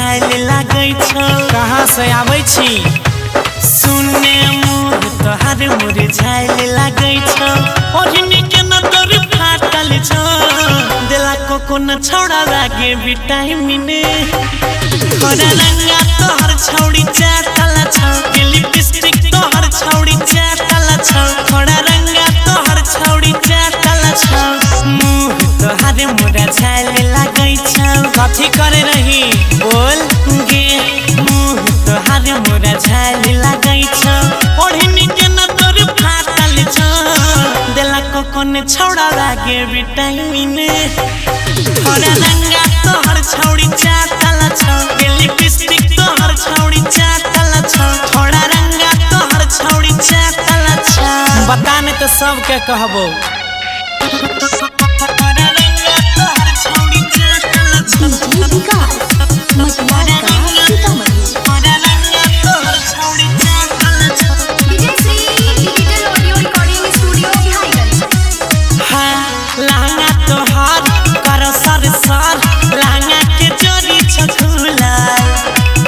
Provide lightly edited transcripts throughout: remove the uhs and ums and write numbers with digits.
मुरझाइल लागै छौ। कहाँ से आबै छी? सुने मुँह तोहर मुरझाइल लागै छौ। ओढ़नी के न तोर फाटल छौ। दिला को न छोड़ा लागे विटामिन। तोरा रंगा तोहर छौड़ी चाटल छौ। लिपस्टिक तोहर छौड़ी चाटल छौ। तोरा रंगा तोहर छौड़ी चाटल छौ। मुँह तोहर मुरझाइल लागै छौ। कथी करे रही बोल गे? मुँह तोहर मुरझाइल लागै छौ। ओढ़नी के न तोर फाटल छौ। दिला को न छोड़ा लागे विटामिन। तोरा रंगा तोहर छौड़ी चाटल छौ। लिपस्टिक तोहर छौड़ी चाटल छौ। तोरा रंगा तोहर छौड़ी चाटल छौ। बता नहीं तो सबके कहबो। तोरा रंगा तोहर छौड़ी चाटल छौ। तोरा रंगा तोहर छौड़ी चाटल छौ। Vijay Shri digital audio recording studio Bihariganj. हाँ लहंगा तोहर कर सर सर। लहंगा के जोड़ी छखुला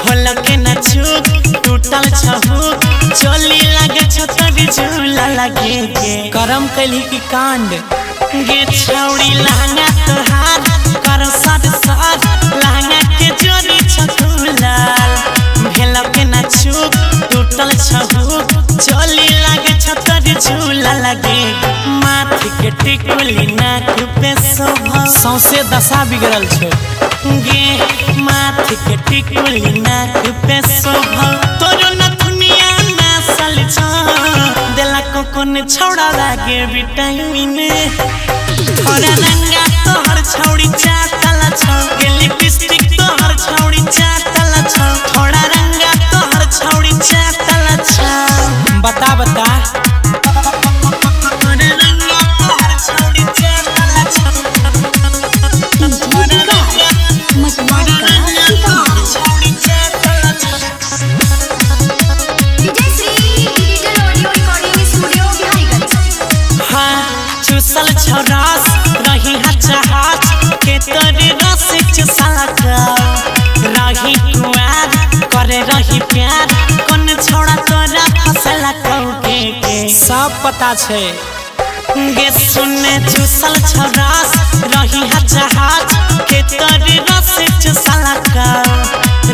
होल के न चूक टूटल छहु। चोली लगे छतरी झूला लगे गे करम कली की कांड गे छौड़ी। लहंगा तोहार कर सर सर। लहंगा के जोड़ी छखुला भेल के न चूक टूटल छहु। चोली लगे छतरी झूला लगे। माथ के टिकुली नाक पे शोभा। सौसे दशा बिगड़ल छे गे। माथ के टिकुली नाक पे शोभा। तोरो नथुनिया नासल छौ। दिला को न छोड़ा लागे विटामिन। तोरा रंगा तोहर छौड़ी चाटल छौ। लिपस्टिक तोहर छौड़ी चाटल छौ। तोरा रंगा तोहर छौड़ी चाटल छौ। बता बता तोरा रंगा तोहर छौड़ी चाटल छौ। तोरा रंगा तोहर छौड़ी चाटल छौ। Vijay Shri digital audio recording studio Bihariganj. हाँ चुसल छौ रस रही हचहाच के तोरे रस चुसला रही कुआर करे रही प्यार। कौन छोड़ा तोरा फसला कौके के सब पता छे गे। सुने चुसल छौ रस रही हचहाच के तोरे रस चुसला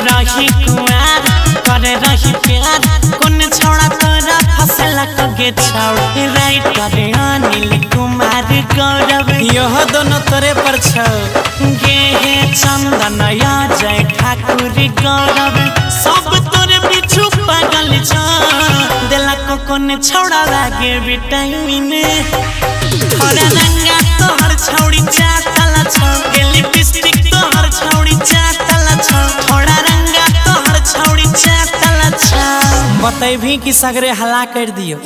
रही कुआर करे रही प्यार। कौन छोड़ा तोरा फसला कगे छौड़। राइटर अनिल कुमार गौरव यह दोनों तोरे पर छौ गे। हे चंदन जय ठाकुर गौरव सब तोरे पीछू पागल छौ। दिला को न छोड़ा लागे विटामिन। तोरा रंगा तोहर छौड़ी चाटल छौ। लिपस्टिक तोहर छौड़ी चाटल छौ। तोरा रंगा तोहर छौड़ी चाटल छौ। बतैभी कि सगरे हला कर दियो।